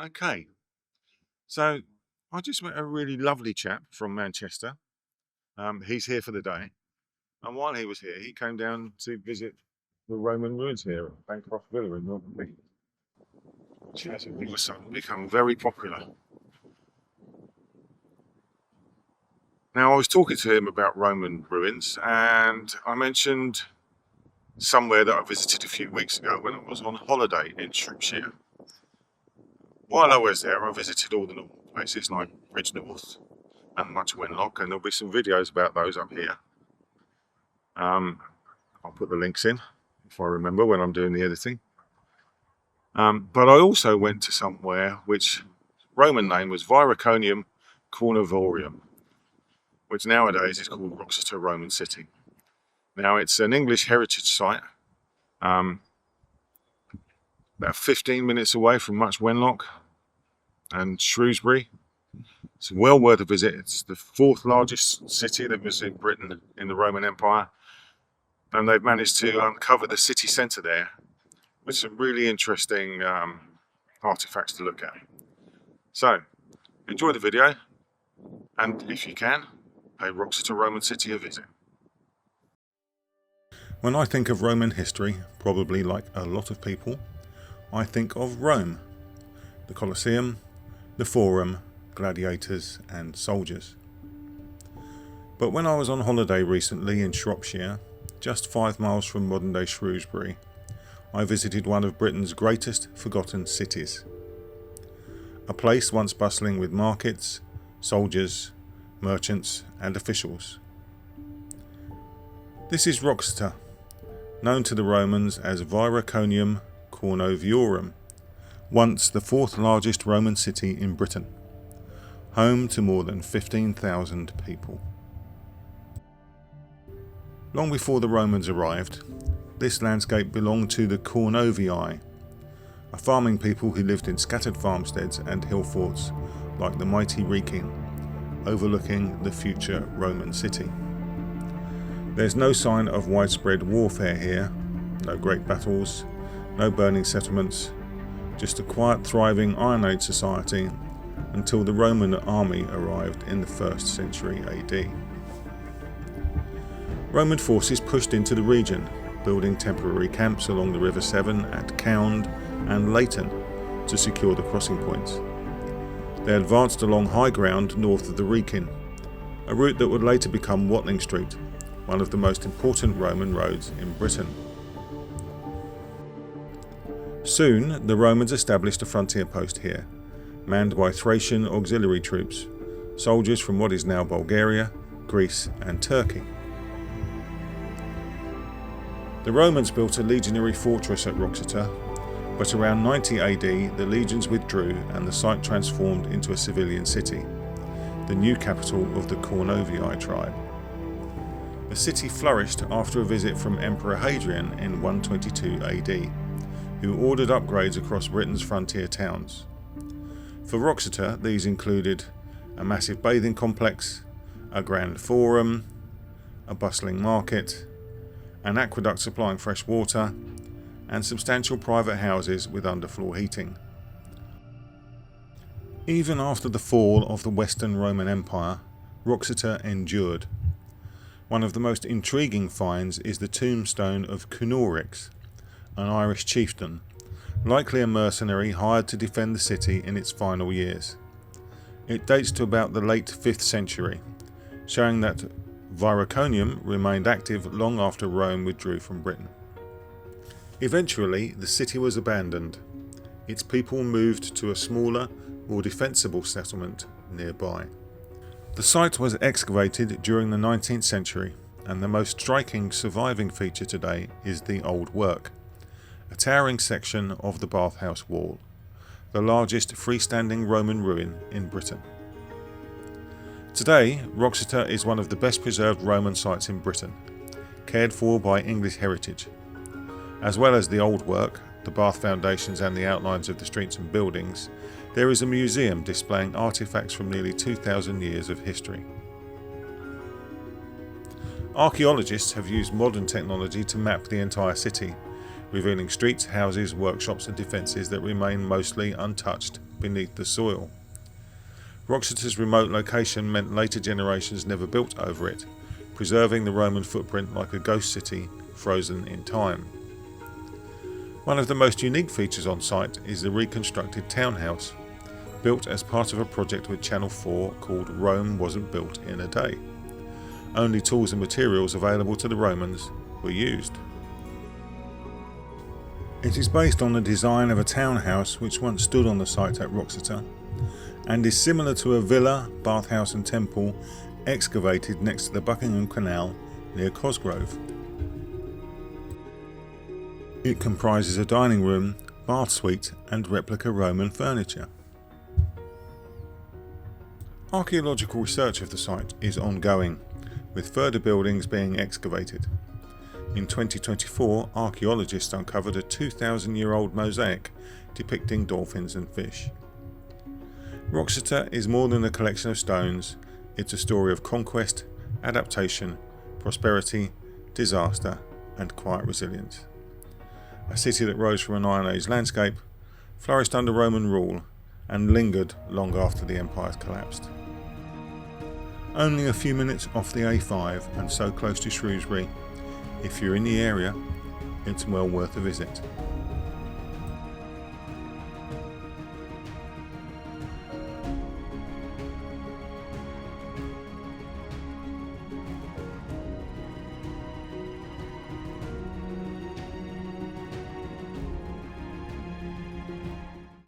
Okay, so I just met a really lovely chap from Manchester. He's here for the day, and while he was here, he came down to visit the Roman ruins here at Bancroft Villa in Normandy, which has become very popular. Now, I was talking to him about Roman ruins, and I mentioned somewhere that I visited a few weeks ago when I was on holiday in Shropshire. While I was there, I visited all the normal places like Bridgnorth and Much Wenlock, and there'll be some videos about those up here. I'll put the links in if I remember when I'm doing the editing. But I also went to somewhere which Roman name was Viraconium Cornivorium, which nowadays is called Wroxeter Roman City. Now it's an English heritage site, about 15 minutes away from Much Wenlock and Shrewsbury. It's well worth a visit. It's the fourth largest city that was in Britain in the Roman Empire, and they've managed to uncover the city centre there with some really interesting artifacts to look at. So, enjoy the video, and if you can, pay Wroxeter Roman City a visit. When I think of Roman history, probably like a lot of people, I think of Rome, the Colosseum, the Forum, gladiators and soldiers. But when I was on holiday recently in Shropshire, just 5 miles from modern-day Shrewsbury, I visited one of Britain's greatest forgotten cities. A place once bustling with markets, soldiers, merchants and officials. This is Wroxeter, known to the Romans as Viraconium Cornoviorum, once the fourth largest Roman city in Britain, home to more than 15,000 people. Long before the Romans arrived, this landscape belonged to the Cornovii, a farming people who lived in scattered farmsteads and hill forts like the mighty Wrekin, overlooking the future Roman city. There's no sign of widespread warfare here, no great battles, no burning settlements, just a quiet, thriving Iron Age society until the Roman army arrived in the 1st century AD. Roman forces pushed into the region, building temporary camps along the River Severn at Cound and Leighton to secure the crossing points. They advanced along high ground north of the Wrekin, a route that would later become Watling Street, one of the most important Roman roads in Britain. Soon, the Romans established a frontier post here, manned by Thracian auxiliary troops, soldiers from what is now Bulgaria, Greece and Turkey. The Romans built a legionary fortress at Wroxeter, but around 90 AD the legions withdrew and the site transformed into a civilian city, the new capital of the Cornovii tribe. The city flourished after a visit from Emperor Hadrian in 122 AD, who ordered upgrades across Britain's frontier towns. For Wroxeter, these included a massive bathing complex, a grand forum, a bustling market, an aqueduct supplying fresh water, and substantial private houses with underfloor heating. Even after the fall of the Western Roman Empire, Wroxeter endured. One of the most intriguing finds is the tombstone of Cunorix, an Irish chieftain, likely a mercenary hired to defend the city in its final years. It dates to about the late 5th century, showing that Viraconium remained active long after Rome withdrew from Britain. Eventually, the city was abandoned. Its people moved to a smaller, more defensible settlement nearby. The site was excavated during the 19th century, and the most striking surviving feature today is the Old Work, a towering section of the bathhouse wall, the largest freestanding Roman ruin in Britain. Today, Wroxeter is one of the best preserved Roman sites in Britain, cared for by English Heritage. As well as the Old Work, the bath foundations and the outlines of the streets and buildings, there is a museum displaying artefacts from nearly 2,000 years of history. Archaeologists have used modern technology to map the entire city, revealing streets, houses, workshops and defences that remain mostly untouched beneath the soil. Wroxeter's remote location meant later generations never built over it, preserving the Roman footprint like a ghost city frozen in time. One of the most unique features on site is the reconstructed townhouse, built as part of a project with Channel 4 called Rome Wasn't Built in a Day. Only tools and materials available to the Romans were used. It is based on the design of a townhouse which once stood on the site at Wroxeter, and is similar to a villa, bathhouse and temple excavated next to the Buckingham Canal near Cosgrove. It comprises a dining room, bath suite and replica Roman furniture. Archaeological research of the site is ongoing, with further buildings being excavated. In 2024, archaeologists uncovered a 2,000-year-old mosaic depicting dolphins and fish. Wroxeter is more than a collection of stones, it's a story of conquest, adaptation, prosperity, disaster and quiet resilience. A city that rose from an Iron Age landscape, flourished under Roman rule and lingered long after the empires collapsed. Only a few minutes off the A5 and so close to Shrewsbury, if you're in the area, it's well worth a visit.